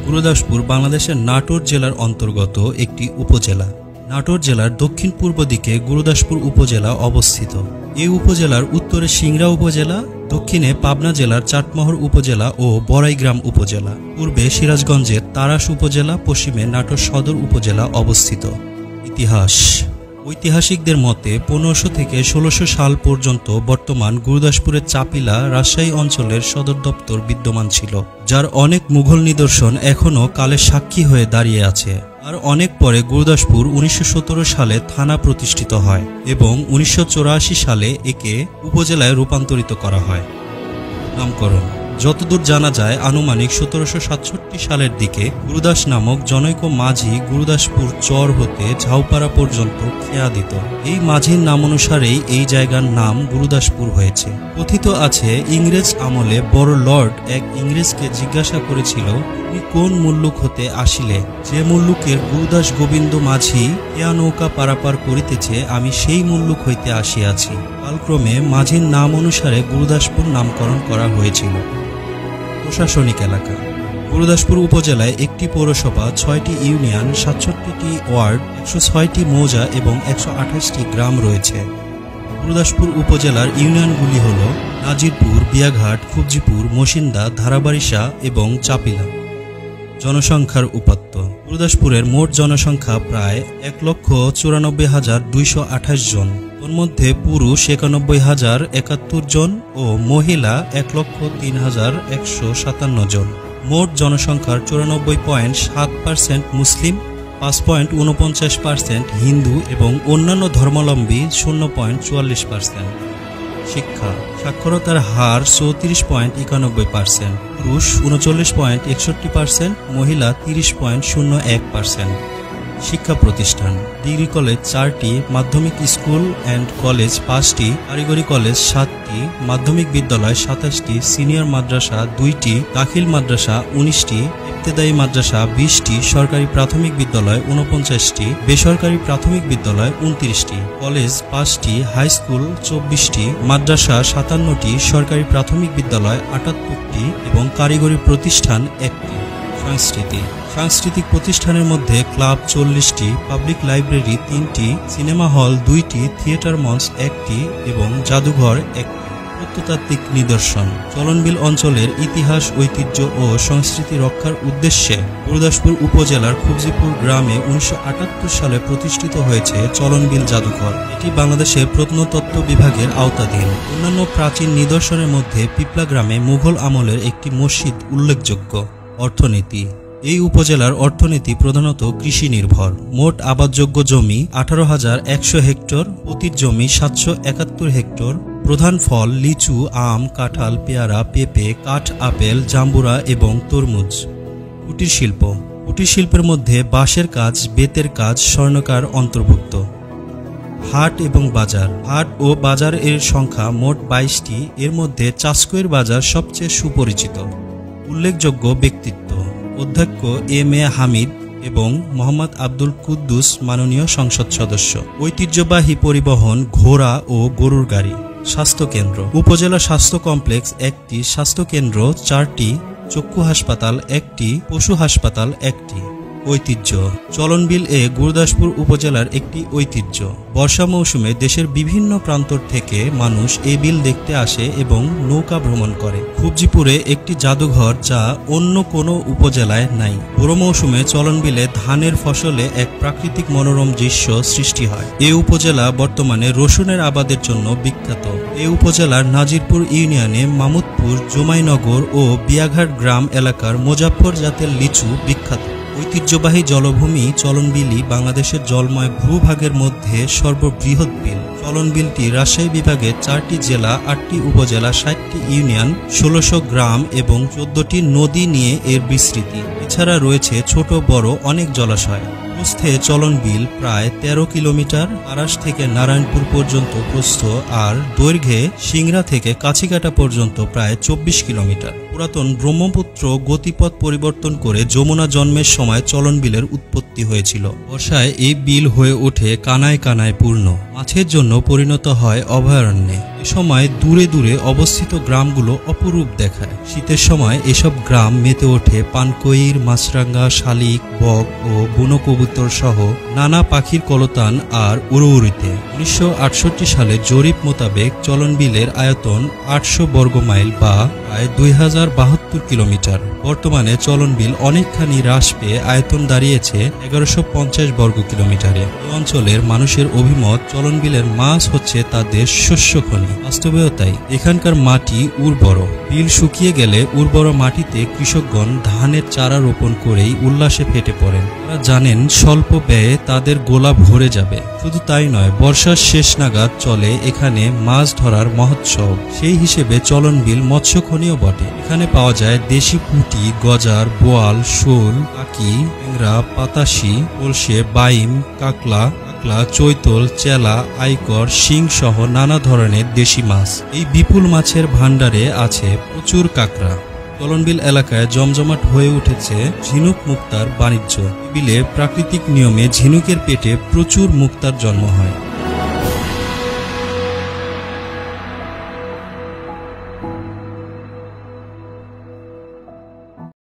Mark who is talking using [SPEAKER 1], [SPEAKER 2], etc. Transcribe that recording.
[SPEAKER 1] গুরুদাসপুর বাংলাদেশের নাটোর জেলার অন্তর্গত একটি উপজেলা। নাটোর জেলার দক্ষিণ পূর্ব দিকে গুরুদাসপুর উপজেলা অবস্থিত। এই উপজেলার উত্তরে সিংড়া উপজেলা, দক্ষিণে পাবনা জেলার চাটমোহর উপজেলা ও বড়াইগ্রাম উপজেলা, পূর্বে সিরাজগঞ্জের তাড়াশ উপজেলা, পশ্চিমে নাটোর সদর উপজেলা অবস্থিত। ইতিহাস। ঐতিহাসিকদের মতে 1500 থেকে 1600 সাল পর্যন্ত বর্তমান গুরুদাসপুরের চাপিলা রাজশাহী অঞ্চলের সদর দপ্তর বিদ্যমান ছিল, যার অনেক মুঘল নিদর্শন এখনও কালের সাক্ষী হয়ে দাঁড়িয়ে আছে। আর অনেক পরে গুরুদাসপুর 1917 সালে থানা প্রতিষ্ঠিত হয় এবং 1984 সালে একে উপজেলায় রূপান্তরিত করা হয়। নামকরণ। যতদূর জানা যায় আনুমানিক 1767 সালের দিকে গুরুদাস নামক জনৈক মাঝি গুরুদাসপুর চর হতে ঝাউপাড়া পর্যন্ত খেয়া দিত। এই মাঝির নামানুসারেই এই জায়গার নাম গুরুদাসপুর হয়েছে। কথিত আছে ইংরেজ আমলে বড় লর্ড এক ইংরেজকে জিজ্ঞাসা করেছিল, তুমি কোন মুল্লুক হতে আসিলে? যে মুল্লুকের গুরুদাস গোবিন্দ মাঝি খেয়া নৌকা পারাপার করিতেছে, আমি সেই মুল্লুক হইতে আসিয়াছি। কালক্রমে মাঝির নাম অনুসারে গুরুদাসপুর নামকরণ করা হয়েছিল। প্রশাসনিক এলাকা। গুরুদাসপুর উপজেলায় একটি পৌরসভা, 6টি ইউনিয়ন, 67টি ওয়ার্ড, 106টি মৌজা এবং 128টি গ্রাম রয়েছে। গুরুদাসপুর উপজেলার ইউনিয়নগুলি হল নাজিরপুর, বিয়াঘাট, খুবজিপুর, মসিন্দা, ধারাবাড়িশা এবং চাপিলা। জনসংখ্যার উপাত্ত। গুরুদাসপুরের মোট জনসংখ্যা প্রায় 1,94,228 জন। তোর মধ্যে পুরুষ 91,071 জন ও মহিলা 1,03,157 জন। মোট জনসংখ্যার 94.7% মুসলিম, 5.49% হিন্দু এবং অন্যান্য ধর্মাবলম্বী 0.44%। শিক্ষা। সাক্ষরতার হার 34.91%, পুরুষ 39.61%, মহিলা 30.01%। শিক্ষা প্রতিষ্ঠান। ডিগ্রি কলেজ 4টি, মাধ্যমিক স্কুল অ্যান্ড কলেজ 5টি, কারিগরি কলেজ 7টি, মাধ্যমিক বিদ্যালয় 27টি, সিনিয়র মাদ্রাসা 2টি, দাখিল মাদ্রাসা 19টি, ইবতেদায়ী মাদ্রাসা 20টি, সরকারি প্রাথমিক বিদ্যালয় 49টি, বেসরকারি প্রাথমিক বিদ্যালয় 29টি, কলেজ 5টি, হাই স্কুল 24টি, মাদ্রাসা 57টি, সরকারি প্রাথমিক বিদ্যালয় 78টি এবং কারিগরি প্রতিষ্ঠান 1টি। সংস্কৃতি। সাংস্কৃতিক প্রতিষ্ঠানের মধ্যে ক্লাব 40টি, পাবলিক লাইব্রেরি 3টি, সিনেমা হল 2টি, থিয়েটার মঞ্চ 1টি এবং জাদুঘর 1টি। প্রত্নতাত্ত্বিক নিদর্শন। চলনবিল অঞ্চলের ইতিহাস, ঐতিহ্য ও সংস্কৃতি রক্ষার উদ্দেশ্যে গুরুদাসপুর উপজেলার খুবজিপুর গ্রামে 1978 সালে প্রতিষ্ঠিত হয়েছে চলনবিল জাদুঘর। এটি বাংলাদেশের প্রত্নতত্ত্ব বিভাগের আওতাধীন। অন্যান্য প্রাচীন নিদর্শনের মধ্যে পিপলা গ্রামে মুঘল আমলের একটি মসজিদ উল্লেখযোগ্য। অর্থনীতি। এই উপজেলার অর্থনীতি প্রধানত কৃষি নির্ভর। মোট আবাদযোগ্য জমি 18,100 হেক্টর, পতিত জমি 771 হেক্টর। প্রধান ফল লিচু, আম, কাঁঠাল, পেয়ারা, পেঁপে, কাঠ আপেল, জাম্বুরা এবং তরমুজ। কুটির শিল্প। কুটির শিল্পের মধ্যে বাঁশের কাজ, বেতের কাজ, স্বর্ণকার অন্তর্ভুক্ত। হাট এবং বাজার। হাট ও বাজার এর সংখ্যা মোট 22টি। এর মধ্যে চাষকৈর বাজার সবচেয়ে সুপরিচিত। উল্লেখযোগ্য ব্যক্তিত্ব। অধ্যক্ষ এম.এ. হামিদ এবং মোহাম্মদ আব্দুল কুদ্দুস মাননীয় সংসদ সদস্য। ঐতিহ্যবাহী পরিবহন ঘোড়া ও গরুর গাড়ি। স্বাস্থ্যকেন্দ্র। উপজেলা স্বাস্থ্য কমপ্লেক্স 1টি, স্বাস্থ্যকেন্দ্র 4টি, চক্ষু হাসপাতাল 1টি, পশু হাসপাতাল 1টি। ঐতিহ্য। চলনবিল এ গুরুদাসপুর উপজেলার একটি ঐতিহ্য। বর্ষা মৌসুমে দেশের বিভিন্ন প্রান্তর থেকে মানুষ এই বিল দেখতে আসে এবং নৌকা ভ্রমণ করে। খুবজিপুরে একটি জাদুঘর যা অন্য কোনো উপজেলায় নাই। পুরো মৌসুমে চলনবিলে ধানের ফসলে এক প্রাকৃতিক মনোরম দৃশ্য সৃষ্টি হয়। এই উপজেলা বর্তমানে রসুনের আবাদের জন্য বিখ্যাত। এই উপজেলার নাজিরপুর ইউনিয়নে মামুদপুর, জমাইনগর ও বিয়াঘাট গ্রাম এলাকার মোজাফফর জাতের লিচু বিখ্যাত। ঐতিহ্যবাহী জলভূমি চলনবিলই বাংলাদেশের জলময় ভূভাগের মধ্যে সর্ববৃহৎ বিল। চলনবিলটি রাজশাহী বিভাগের 4টি জেলা, 8টি উপজেলা, 60টি ইউনিয়ন, 1600 গ্রাম এবং 14টি নদী নিয়ে এর বিস্তৃতি। এছাড়া রয়েছে ছোট বড় অনেক জলাশয়। প্রস্থে চলনবিল প্রায় 13 কিলোমিটার, আরাস থেকে নারায়ণপুর পর্যন্ত প্রস্থ আর দৈর্ঘ্যে সিংড়া থেকে কাছিকাটা পর্যন্ত প্রায় 24 কিলোমিটার। পুরাতন ব্রহ্মপুত্র গতিপথ পরিবর্তন করে যমুনা জন্মের সময় চলনবিলের উৎপত্তি হয়েছিল। বর্ষায় এই বিল হয়ে ওঠে কানায় কানায় পূর্ণ। মাছের জন্য পরিণত হয় অভয়ারণ্যে। এ সময় দূরে দূরে অবস্থিত গ্রামগুলো অপরূপ দেখায়। শীতের সময় এসব গ্রাম মেতে ওঠে পানকইর, মাছরাঙা, শালিক, বক ও বুনো কবুতর সহ নানা পাখির কলতান আর উড়ুউড়িতে। 1968 সালে জরিপ মোতাবেক চলনবিলের আয়তন 800 বর্গমাইল বা প্রায় 2072 কিলোমিটার। বর্তমানে চলনবিল অনেকখানি হ্রাস পেয়ে আয়তন দাঁড়িয়েছে 1150 বর্গ কিলোমিটারে। এই অঞ্চলের মানুষের অভিমত, চলনবিলের মাছ হচ্ছে তাদের শস্য খনি। বাস্তবেও তাই। এখানকার মাটি উর্বর। বিল শুকিয়ে গেলে উর্বর মাটিতে কৃষকগণ ধানের চারা রোপণ করেই উল্লাসে ফেটে পড়েন। তারা জানেন স্বল্প ব্যয়ে তাদের গোলা ভরে যাবে। শুধু তাই নয়, বর্ষার শেষ নাগাদ চলে এখানে মাছ ধরার মহোৎসব। সেই হিসেবে চলনবিল মৎস্যখনিও বটে। এখানে পাওয়া যায় দেশি পুঁটি, গজার, বোয়াল, শোল, কাকি, ট্যাংরা, পাতাশি, কলসে, বাইম, কাকলা, চৈতল, চেলা, আইকর, শিং সহ নানা ধরনের দেশি মাছ। এই বিপুল মাছের ভাণ্ডারে আছে প্রচুর কাঁকড়া। চলনবিল এলাকায় জমজমাট হয়ে উঠেছে ঝিনুক মুক্তার বাণিজ্য। বিলে প্রাকৃতিক নিয়মে ঝিনুকের পেটে প্রচুর মুক্তার জন্ম হয়।